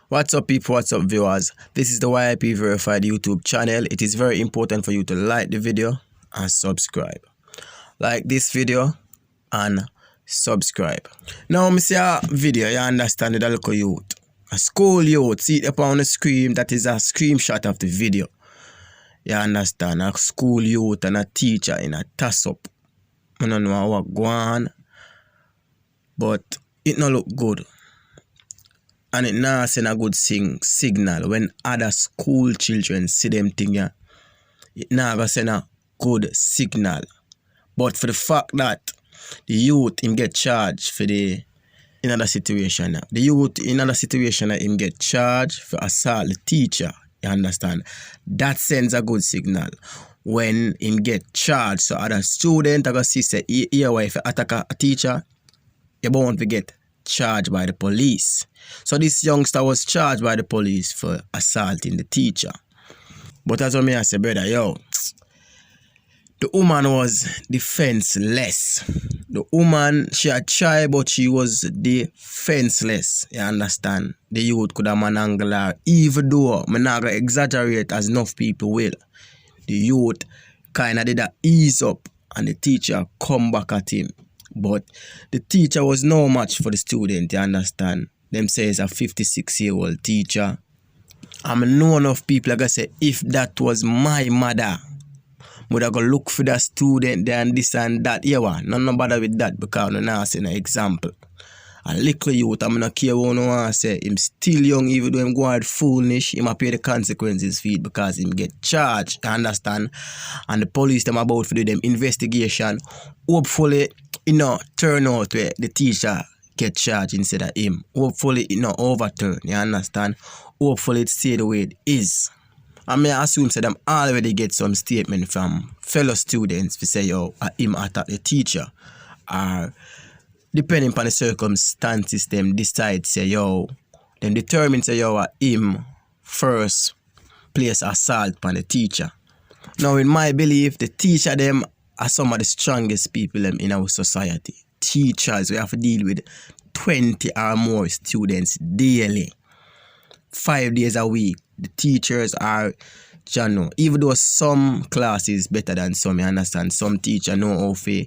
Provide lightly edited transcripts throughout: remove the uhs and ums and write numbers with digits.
What's up people, what's up viewers? This is the YIP Verified YouTube channel. It is very important for you to like the video and subscribe. Like this video and subscribe. Now I see a video, you understand the local youth. A school youth, see it up on the screen, that is a screenshot of the video. You understand, a school youth and a teacher in a toss-up. I don't know what go on, but it not look good. And it not send a good signal when other school children see them thing. Yeah. It not gonna send a good signal. But for the fact that the youth him get charged for the in another situation. The youth in another situation him get charged for assault the teacher. You understand? That sends a good signal. When him get charged, so other student are gonna see say here if you attack a teacher, you won't forget charged by the police. So this youngster was charged by the police for assaulting the teacher. But as I say, brother, yo, the woman was defenseless. The woman, she had tried, but she was defenseless. You understand? The youth could have manangled her, even though I'm not going to exaggerate as enough people will. The youth kind of did a ease up and the teacher come back at him. But the teacher was no match for the student, you understand? Them say it's a 56-year-old teacher. I know enough people are going to say, if that was my mother, would I go look for that student there and this and that? Yeah, no bother with that because I'm not saying an example. A little youth, I'm not care what no one say. Him still young, even though him go out foolish, he might pay the consequences for it because him get charged, you understand? And the police them about to do them investigation. Hopefully, turn out where the teacher get charged instead of him. Hopefully, it not overturn, you understand? Hopefully, it stay the way it is. I may assume that them already get some statement from fellow students to say, yo, him attack the teacher. Or depending upon the circumstances, them decide, say, yo, them determine, say, yo, him first place assault upon the teacher. Now, in my belief, the teacher, them are some of the strongest people in our society. Teachers, we have to deal with 20 or more students daily. 5 days a week. The teachers are, even though some classes better than some, you understand, some teachers know how to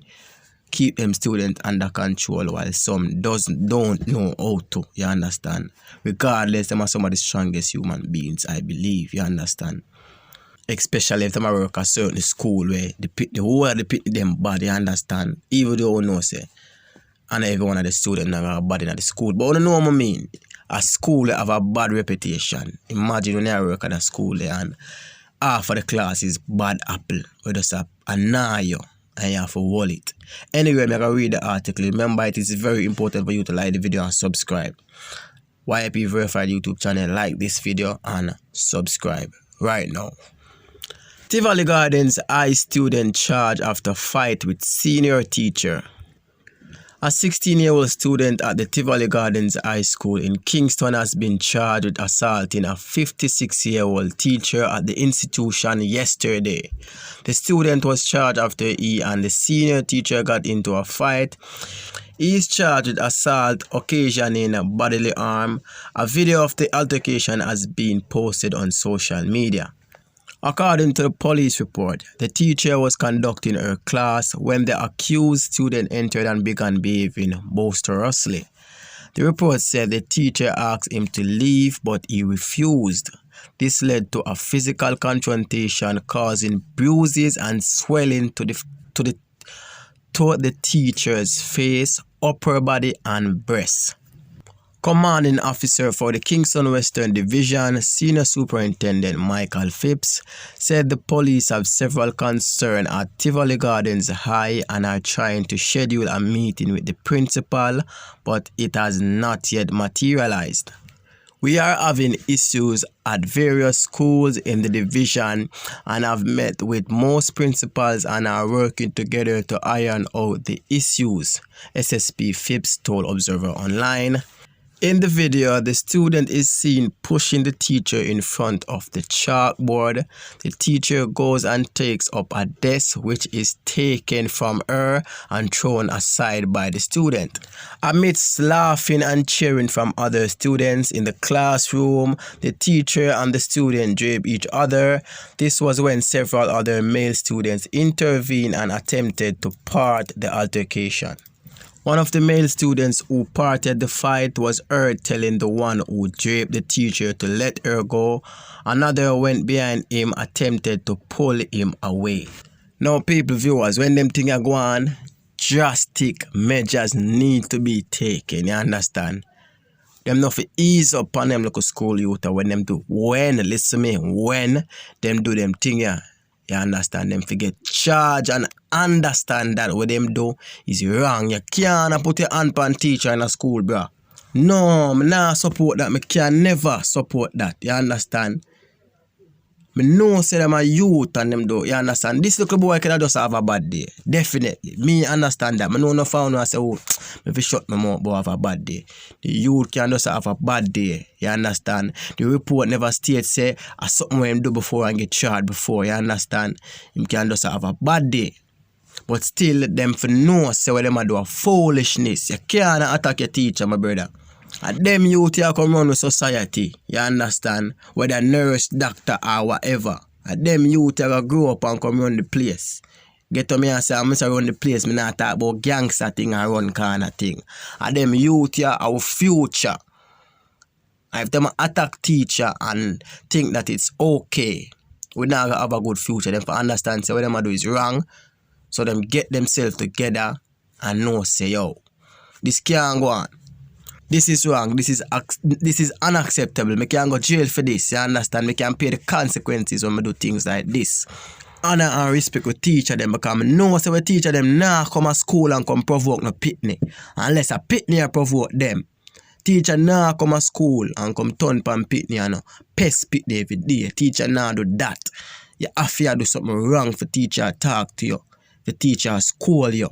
keep them students under control while some don't know how to, you understand. Regardless, them are some of the strongest human beings, I believe, you understand. Especially if they work at a certain school where the whole of the people them bad, you understand. Even though you know, say, and every one of the students are bad in the school. But you know what I mean? A school have a bad reputation. Imagine when you work at a school there and half of the class is bad apple. Where just annoy you and you have to hold it. Anyway, I'm going to read the article. Remember, it is very important for you to like the video and subscribe. YIP Verified YouTube channel, like this video and subscribe right now. Tivoli Gardens High student charged after fight with senior teacher. A 16-year-old student at the Tivoli Gardens High School in Kingston has been charged with assaulting a 56-year-old teacher at the institution yesterday. The student was charged after he and the senior teacher got into a fight. He is charged with assault occasioning bodily harm. A video of the altercation has been posted on social media. According to the police report, the teacher was conducting her class when the accused student entered and began behaving boisterously. The report said the teacher asked him to leave, but he refused. This led to a physical confrontation, causing bruises and swelling to the teacher's face, upper body, and breast. Commanding officer for the Kingston Western Division, Senior Superintendent Michael Phipps, said the police have several concerns at Tivoli Gardens High and are trying to schedule a meeting with the principal, but it has not yet materialized. We are having issues at various schools in the division and have met with most principals and are working together to iron out the issues, SSP Phipps told Observer Online. In the video, the student is seen pushing the teacher in front of the chalkboard. The teacher goes and takes up a desk which is taken from her and thrown aside by the student. Amidst laughing and cheering from other students in the classroom, the teacher and the student drape each other. This was when several other male students intervened and attempted to part the altercation. One of the male students who parted the fight was heard telling the one who draped the teacher to let her go. Another went behind him, attempted to pull him away. Now, people, viewers, when them things are going on, drastic measures need to be taken, you understand? Them not for ease up on them local school youth when them do. Listen me, when them do them thing, yeah. You understand? Them forget charge and understand that what them do is wrong. You can't put your hand on teacher in a school, bro. No, I nah support that. I can never support that. You understand? I know say them a youth and them do. You understand? This little boy can just have a bad day. Definitely. Me understand that. I know no found I say, oh, if you shut my mouth, boy have a bad day. The youth can just have a bad day. You understand? The report never states say something where him do before and get charged before. You understand? Him can just have a bad day. But still, them for know say what them a do a foolishness. You can't attack your teacher, my brother. And them youth here come run with society, you understand? Whether nurse, doctor or whatever. And them youth here grow up and come run the place. Get to me and say, I'm run the place, me not talk about gangster thing and run kind of thing. And them youth here our future. And if them attack teacher and think that it's okay, we not have a good future. Them for understand say what them do is wrong. So them get themselves together and know say, yo, this can't go on. This is wrong. This is unacceptable. Me can't go jail for this. You understand? Me can pay the consequences when me do things like this. Honor and respect with teacher them because I know say we teacher them nah come to school and come provoke no pitney. Unless a pitney provoke them. Teacher nah come to school and come turn pan pitney and no pest pitney every day. Teacher nah do that. You have to do something wrong for teacher talk to you. The teacher school you.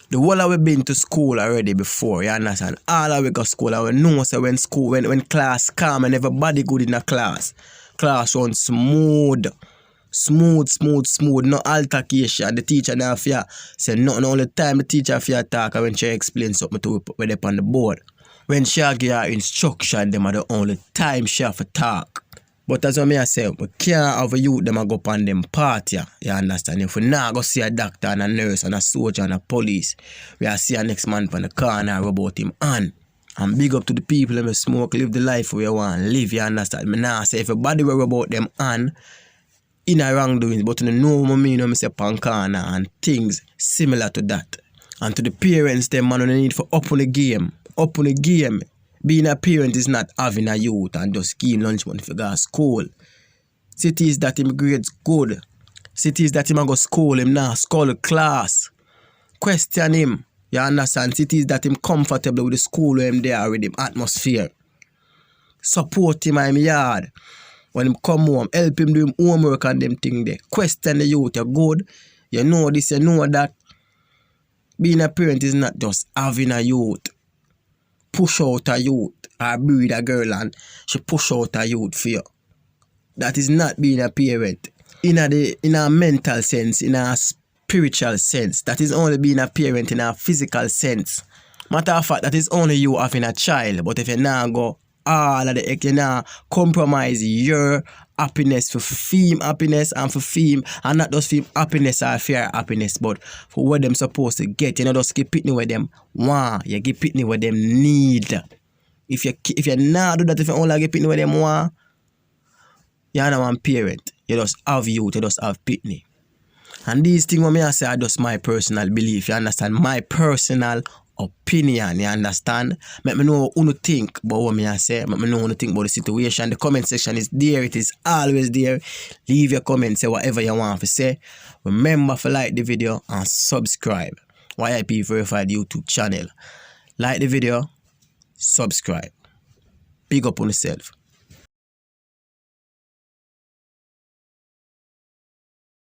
The whole of we been to school already before, you understand? All of we go to school and we know so when class calm and everybody good in a class. Class run smooth. Smooth, no altercation. The teacher now fear say nothing all the time the teacher fear talk when she explains something to when they on the board. When she give her instruction, them are the only time she have to talk. But as I say, we can't have a youth them go up on them party, you understand? If we not go see a doctor and a nurse and a soldier and a police, we are see a next man from the corner about him on. And big up to the people that smoke, live the life we want, live, you understand? Me now say everybody worry about them on in a wrongdoings, but you know what I mean when I say pan corner and things similar to that. And to the parents, them man, they need for up on the game. Up on the game. Being a parent is not having a youth and just give lunch money for go to school. Cities that him grades good. Cities that him go to school, him now school class. Question him. You understand? Cities that him comfortable with the school where him there with him atmosphere. Support him in him yard. When him come home, help him do him homework and them thing there. Question the youth, you're good. You know this, you know that. Being a parent is not just having a youth. Push out a youth or breed a girl and she push out a youth for you. That is not being a parent. In a mental sense, in a spiritual sense, that is only being a parent in a physical sense. Matter of fact, that is only you having a child. But if you now go all of the you now compromise your happiness for fame happiness and for fame and not just fame happiness or fear happiness, but for what them supposed to get. You know, just keep pitney with them want. You give pitney what them need. If you not do that, if you only give pitney with them want, you're not one parent. You just have youth, you just have pitney. And these things what me I say are just my personal belief. You understand? My personal opinion, you understand? Let me know what you think about what me I say. Let me know what you think about the situation. The comment section is there. It is always there. Leave your comments, say whatever you want to say. Remember to like the video and subscribe. YIP Verified YouTube channel. Like the video, subscribe. Big up on yourself.